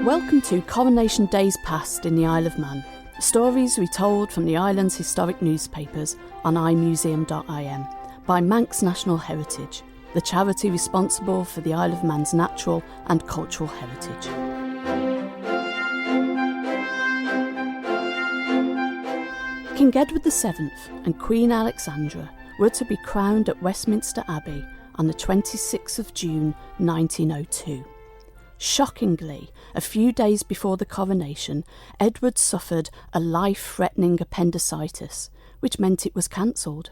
Welcome to Coronation Days Past in the Isle of Man. Stories retold from the island's historic newspapers on imuseum.im by Manx National Heritage, the charity responsible for the Isle of Man's natural and cultural heritage. King Edward VII and Queen Alexandra were to be crowned at Westminster Abbey on the 26th of June 1902. Shockingly, a few days before the coronation, Edward suffered a life-threatening appendicitis, which meant it was cancelled.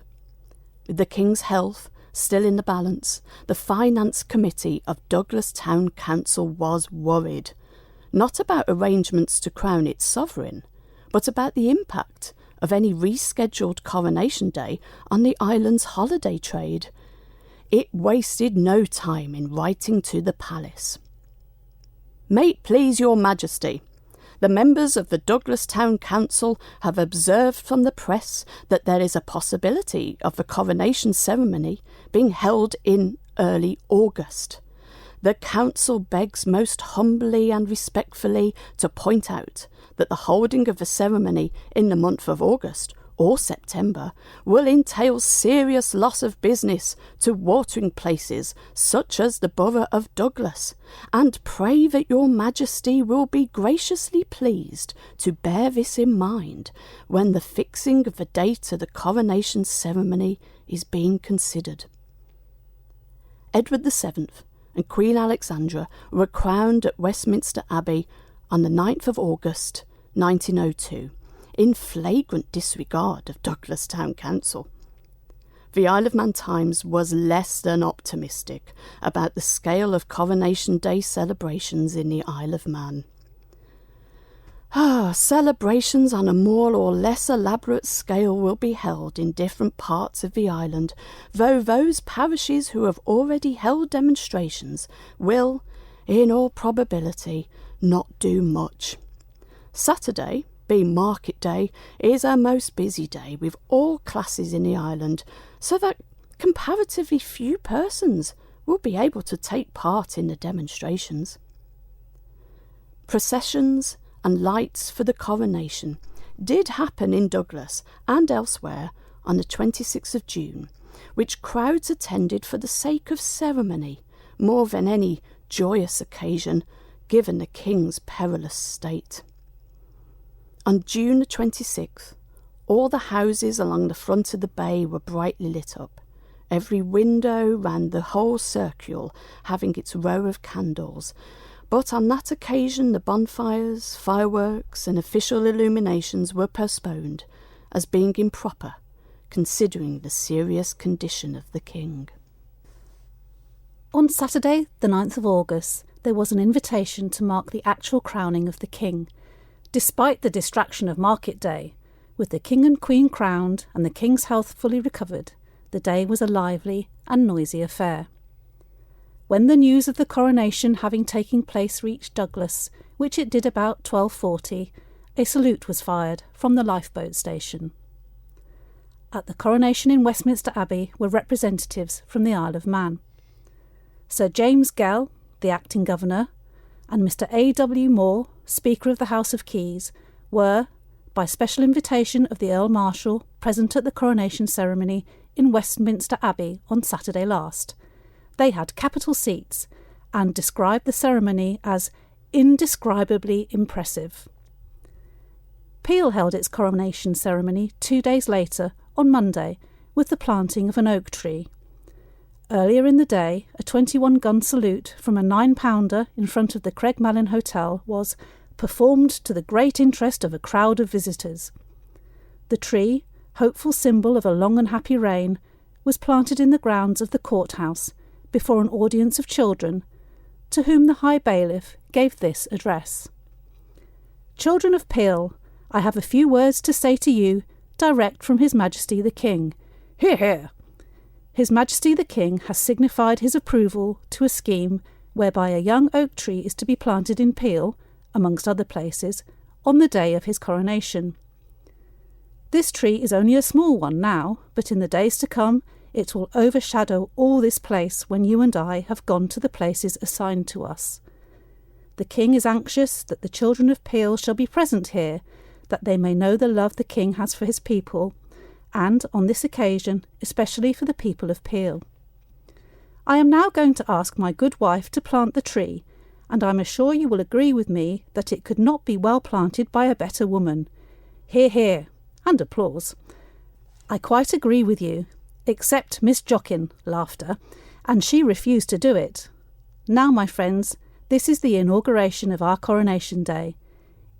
With the King's health still in the balance, the Finance Committee of Douglas Town Council was worried, not about arrangements to crown its sovereign, but about the impact of any rescheduled coronation day on the island's holiday trade. It wasted no time in writing to the palace. May it please your majesty, the members of the Douglas Town Council have observed from the press that there is a possibility of the coronation ceremony being held in early August. The council begs most humbly and respectfully to point out that the holding of the ceremony in the month of August or September will entail serious loss of business to watering places such as the borough of Douglas, and pray that your majesty will be graciously pleased to bear this in mind when the fixing of the date of the coronation ceremony is being considered. Edward VII and Queen Alexandra were crowned at Westminster Abbey on the 9th of August 1902, in flagrant disregard of Douglas Town Council. The Isle of Man Times was less than optimistic about the scale of Coronation Day celebrations in the Isle of Man. Celebrations on a more or less elaborate scale will be held in different parts of the island, though those parishes who have already held demonstrations will, in all probability, not do much. Saturday, being market day, is our most busy day with all classes in the island, so that comparatively few persons will be able to take part in the demonstrations. Processions and lights for the coronation did happen in Douglas and elsewhere on the 26th of June, which crowds attended for the sake of ceremony more than any joyous occasion, given the King's perilous state. On June the 26th, all the houses along the front of the bay were brightly lit up, every window round the whole circle having its row of candles, but on that occasion the bonfires, fireworks and official illuminations were postponed, as being improper, considering the serious condition of the King. On Saturday, the 9th of August, there was an invitation to mark the actual crowning of the King. Despite the distraction of market day, with the King and Queen crowned and the King's health fully recovered, the day was a lively and noisy affair. When the news of the coronation having taken place reached Douglas, which it did about 12:40, a salute was fired from the lifeboat station. At the coronation in Westminster Abbey were representatives from the Isle of Man. Sir James Gell, the acting governor, and Mr. A.W. Moore, Speaker of the House of Keys, were, by special invitation of the Earl Marshal, present at the coronation ceremony in Westminster Abbey on Saturday last. They had capital seats and described the ceremony as indescribably impressive. Peel held its coronation ceremony 2 days later, on Monday, with the planting of an oak tree. Earlier in the day, a 21-gun salute from a 9-pounder in front of the Craigmalin Hotel was performed to the great interest of a crowd of visitors. The tree, hopeful symbol of a long and happy reign, was planted in the grounds of the courthouse before an audience of children, to whom the High Bailiff gave this address. "Children of Peel, I have a few words to say to you, direct from His Majesty the King." Hear, hear! His Majesty the King has signified his approval to a scheme whereby a young oak tree is to be planted in Peel, amongst other places, on the day of his coronation. This tree is only a small one now, but in the days to come it will overshadow all this place when you and I have gone to the places assigned to us. The King is anxious that the children of Peel shall be present here, that they may know the love the King has for his people, and, on this occasion, especially for the people of Peel. I am now going to ask my good wife to plant the tree, and I am sure you will agree with me that it could not be well planted by a better woman. Hear, hear, and applause. I quite agree with you, except Miss Jockin, laughter, and she refused to do it. Now, my friends, this is the inauguration of our Coronation Day.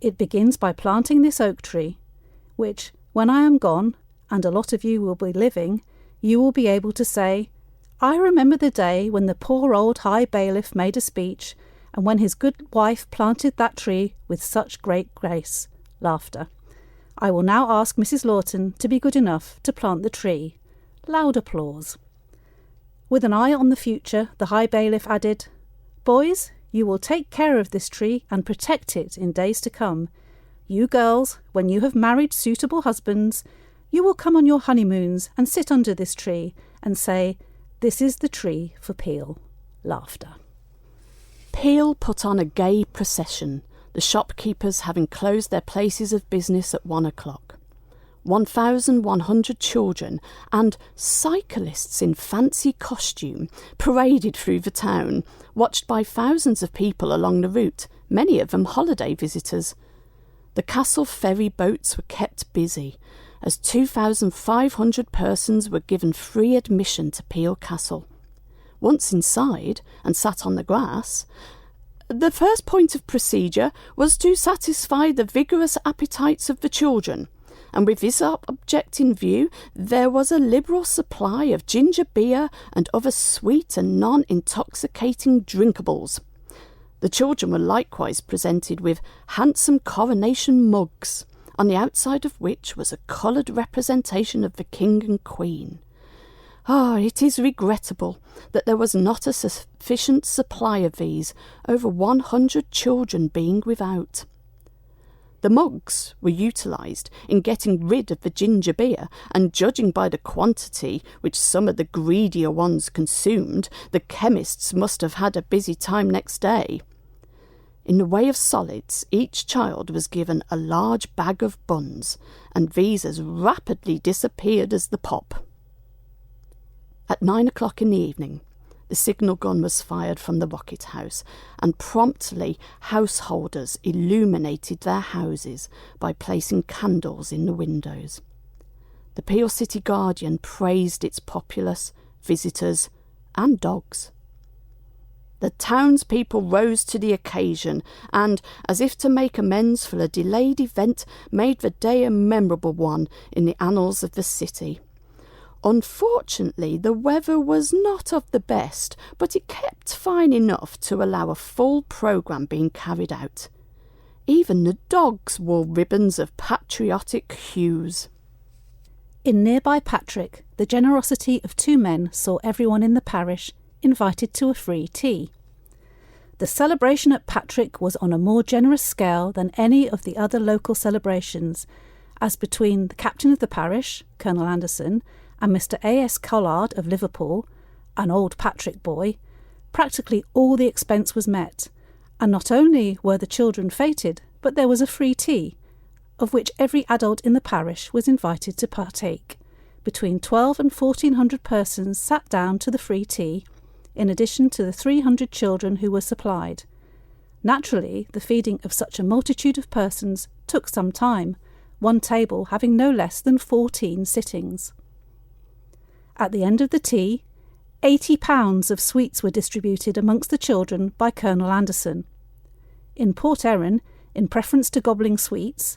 It begins by planting this oak tree, which, when I am gone, and a lot of you will be living, you will be able to say, I remember the day when the poor old High Bailiff made a speech, and when his good wife planted that tree with such great grace. Laughter. I will now ask Mrs. Lawton to be good enough to plant the tree. Loud applause. With an eye on the future, the High Bailiff added, Boys, you will take care of this tree and protect it in days to come. You girls, when you have married suitable husbands, you will come on your honeymoons and sit under this tree and say, This is the tree for Peel. Laughter. Peel put on a gay procession, the shopkeepers having closed their places of business at 1 o'clock. 1,100 children and cyclists in fancy costume paraded through the town, watched by thousands of people along the route, many of them holiday visitors. The castle ferry boats were kept busy, as 2,500 persons were given free admission to Peel Castle. Once inside and sat on the grass, the first point of procedure was to satisfy the vigorous appetites of the children, and with this object in view, there was a liberal supply of ginger beer and other sweet and non-intoxicating drinkables. The children were likewise presented with handsome coronation mugs, on the outside of which was a coloured representation of the King and Queen. It is regrettable that there was not a sufficient supply of these, over 100 children being without. The mugs were utilised in getting rid of the ginger beer, and judging by the quantity which some of the greedier ones consumed, the chemists must have had a busy time next day. In the way of solids, each child was given a large bag of buns, and these as rapidly disappeared as the pop. At 9 o'clock in the evening, the signal gun was fired from the rocket house, and promptly householders illuminated their houses by placing candles in the windows. The Peel City Guardian praised its populace, visitors, and dogs. The townspeople rose to the occasion and, as if to make amends for a delayed event, made the day a memorable one in the annals of the city. Unfortunately, the weather was not of the best, but it kept fine enough to allow a full programme being carried out. Even the dogs wore ribbons of patriotic hues. In nearby Patrick, the generosity of 2 men saw everyone in the parish invited to a free tea. The celebration at Patrick was on a more generous scale than any of the other local celebrations, as between the captain of the parish, Colonel Anderson, and Mr. A.S. Collard of Liverpool, an old Patrick boy, practically all the expense was met, and not only were the children feted, but there was a free tea, of which every adult in the parish was invited to partake. Between 12 and 1,400 persons sat down to the free tea, in addition to the 300 children who were supplied. Naturally, the feeding of such a multitude of persons took some time, one table having no less than 14 sittings. At the end of the tea, 80 pounds of sweets were distributed amongst the children by Colonel Anderson. In Port Erin, in preference to gobbling sweets,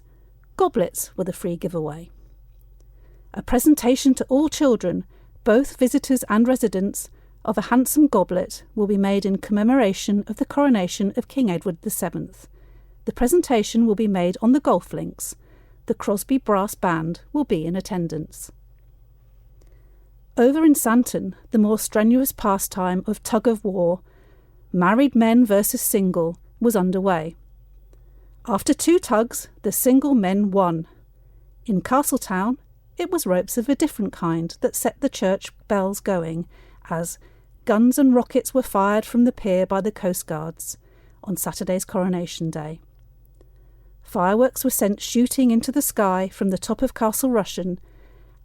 goblets were the free giveaway. A presentation to all children, both visitors and residents, of a handsome goblet will be made in commemoration of the coronation of King Edward VII. The presentation will be made on the golf links. The Crosby Brass Band will be in attendance. Over in Santon, the more strenuous pastime of tug-of-war, married men versus single, was underway. After 2 tugs, the single men won. In Castletown, it was ropes of a different kind that set the church bells going, as guns and rockets were fired from the pier by the coastguards. on Saturday's Coronation Day. Fireworks were sent shooting into the sky from the top of Castle Rushen,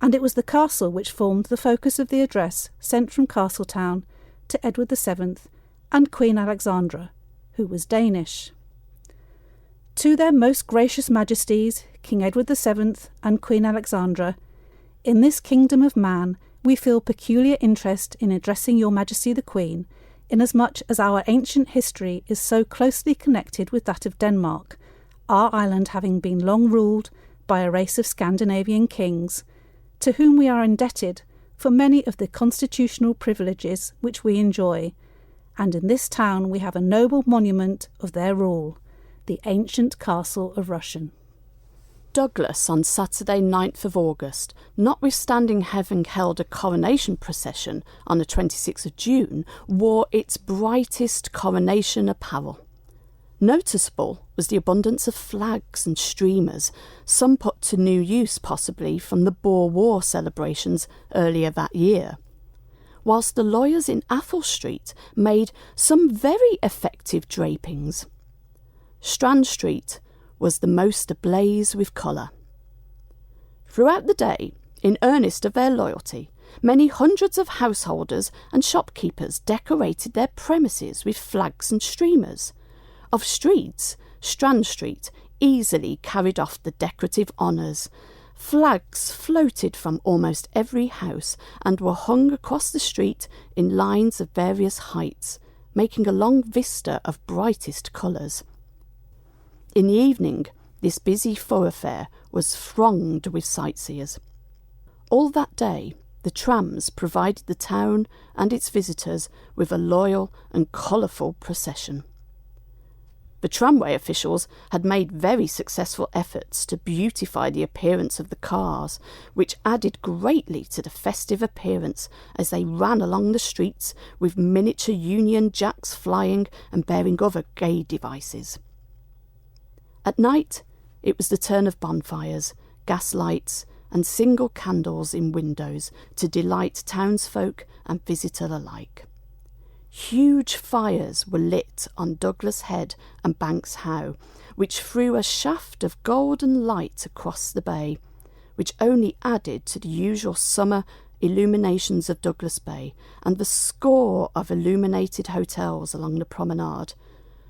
and it was the castle which formed the focus of the address sent from Castletown to Edward VII and Queen Alexandra, who was Danish. To their most gracious majesties, King Edward VII and Queen Alexandra, in this kingdom of man we feel peculiar interest in addressing your Majesty the Queen, inasmuch as our ancient history is so closely connected with that of Denmark, our island having been long ruled by a race of Scandinavian kings, to whom we are indebted for many of the constitutional privileges which we enjoy, and in this town we have a noble monument of their rule, the ancient castle of Rushen. Douglas on Saturday 9th of August, notwithstanding having held a coronation procession on the 26th of June, wore its brightest coronation apparel. Noticeable was the abundance of flags and streamers, some put to new use possibly from the Boer War celebrations earlier that year, whilst the lawyers in Athol Street made some very effective drapings. Strand Street was the most ablaze with colour. Throughout the day, in earnest of their loyalty, many hundreds of householders and shopkeepers decorated their premises with flags and streamers. Of streets, Strand Street easily carried off the decorative honours. Flags floated from almost every house and were hung across the street in lines of various heights, making a long vista of brightest colours. In the evening, this busy thoroughfare was thronged with sightseers. All that day, the trams provided the town and its visitors with a loyal and colourful procession. The tramway officials had made very successful efforts to beautify the appearance of the cars, which added greatly to the festive appearance as they ran along the streets with miniature Union Jacks flying and bearing other gay devices. At night, it was the turn of bonfires, gas lights, and single candles in windows to delight townsfolk and visitor alike. Huge fires were lit on Douglas Head and Banks Howe, which threw a shaft of golden light across the bay, which only added to the usual summer illuminations of Douglas Bay and the score of illuminated hotels along the promenade,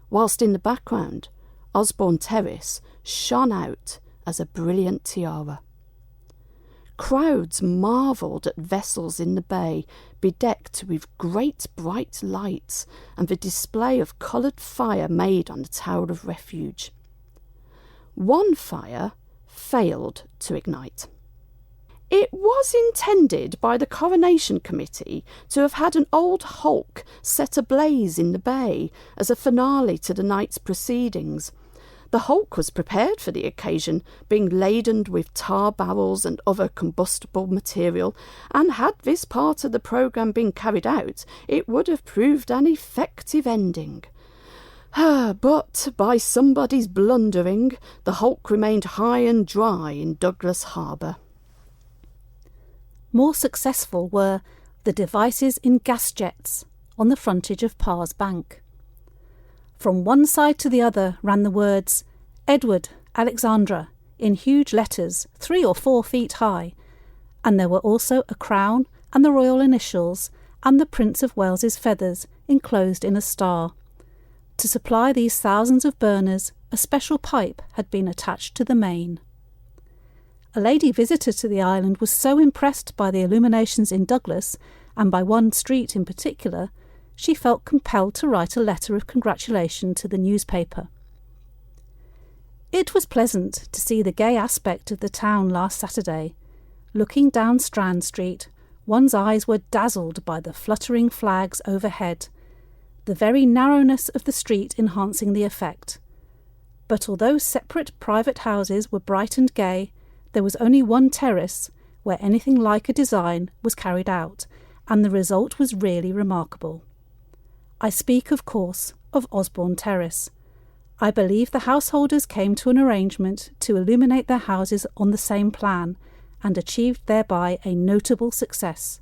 whilst in the background Osborne Terrace shone out as a brilliant tiara. Crowds marvelled at vessels in the bay bedecked with great bright lights and the display of coloured fire made on the Tower of Refuge. One fire failed to ignite. It was intended by the Coronation Committee to have had an old hulk set ablaze in the bay as a finale to the night's proceedings. The hulk was prepared for the occasion, being laden with tar barrels and other combustible material, and had this part of the programme been carried out, it would have proved an effective ending. But by somebody's blundering, the hulk remained high and dry in Douglas Harbour. More successful were the devices in gas jets on the frontage of Parr's Bank. From one side to the other ran the words Edward, Alexandra, in huge letters 3 or 4 feet high, and there were also a crown and the royal initials and the Prince of Wales's feathers enclosed in a star. To supply these thousands of burners, a special pipe had been attached to the main. A lady visitor to the island was so impressed by the illuminations in Douglas, and by one street in particular, she felt compelled to write a letter of congratulation to the newspaper. It was pleasant to see the gay aspect of the town last Saturday. Looking down Strand Street, one's eyes were dazzled by the fluttering flags overhead, the very narrowness of the street enhancing the effect. But although separate private houses were bright and gay, there was only one terrace where anything like a design was carried out, and the result was really remarkable. I speak, of course, of Osborne Terrace. I believe the householders came to an arrangement to illuminate their houses on the same plan, and achieved thereby a notable success.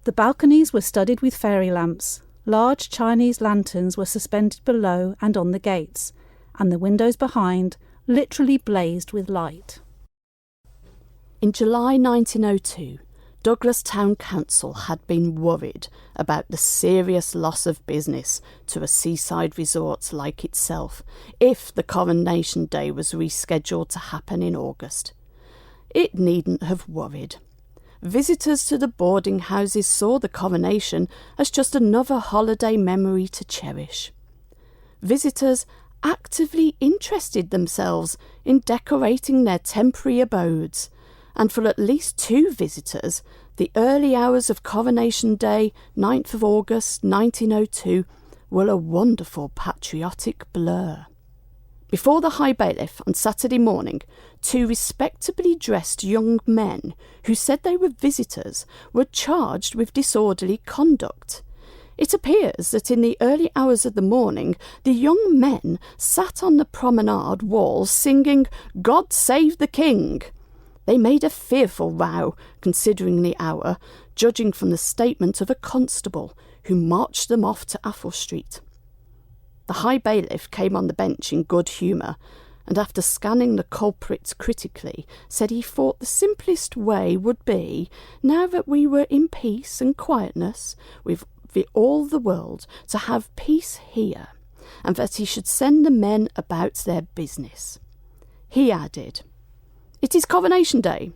The balconies were studded with fairy lamps, large Chinese lanterns were suspended below and on the gates, and the windows behind literally blazed with light. In July 1902, Douglas Town Council had been worried about the serious loss of business to a seaside resort like itself if the Coronation Day was rescheduled to happen in August. It needn't have worried. Visitors to the boarding houses saw the coronation as just another holiday memory to cherish. Visitors actively interested themselves in decorating their temporary abodes, and for at least 2 visitors, the early hours of Coronation Day, 9th of August 1902, were a wonderful patriotic blur. Before the High Bailiff on Saturday morning, 2 respectably dressed young men who said they were visitors were charged with disorderly conduct. It appears that in the early hours of the morning, the young men sat on the promenade wall singing "God Save the King." They made a fearful row, considering the hour, judging from the statement of a constable who marched them off to Athol Street. The High Bailiff came on the bench in good humour, and after scanning the culprits critically, said he thought the simplest way would be, now that we were in peace and quietness with all the world, to have peace here, and that he should send the men about their business. He added, "It is Coronation Day,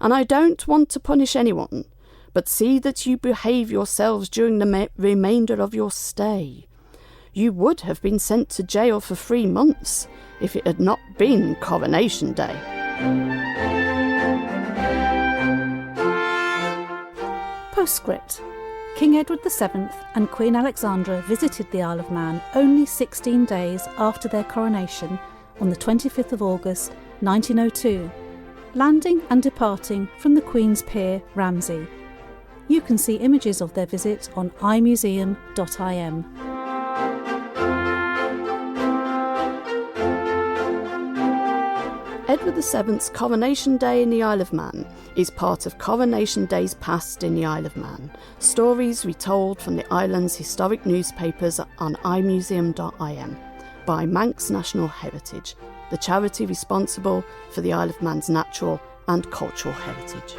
and I don't want to punish anyone, but see that you behave yourselves during the remainder of your stay. You would have been sent to jail for 3 months if it had not been Coronation Day." Postscript. King Edward VII and Queen Alexandra visited the Isle of Man only 16 days after their coronation on the 25th of August 1902, landing and departing from the Queen's Pier, Ramsey. You can see images of their visit on imuseum.im. Edward VII's Coronation Day in the Isle of Man is part of Coronation Days Past in the Isle of Man, stories retold from the island's historic newspapers on imuseum.im by Manx National Heritage, the charity responsible for the Isle of Man's natural and cultural heritage.